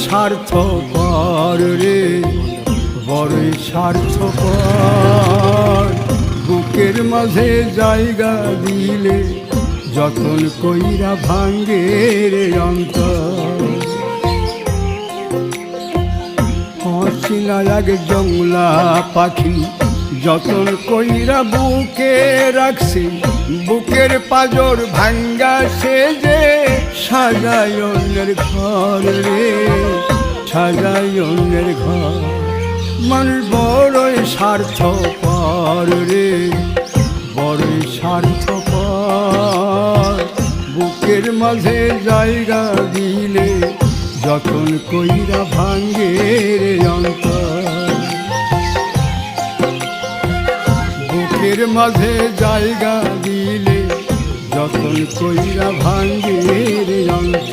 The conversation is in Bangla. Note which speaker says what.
Speaker 1: স্বার্থপর রে, বড়ই স্বার্থপর। বুকের মাঝে জায়গা দিলে যতন কইরা ভাঙ্গে রে অন্তর। অচিনা এক জংলা পাখি যতন কইরা বুকে রাখছি, বুকের পাজর ভাঙ্গা সে যে সাজায় অন্যের ঘর রে, সাজায় অন্যের ঘর। মানুষ বড়ই স্বার্থপর রে, বড়ই স্বার্থপর। বুকের মাঝে জায়গা দিলে যতন কইরা ভাঙ্গে রে অন্তর। বুকের মাঝে জায়গা দিলে যতন কইরা ভাঙ্গে রে অন্তর।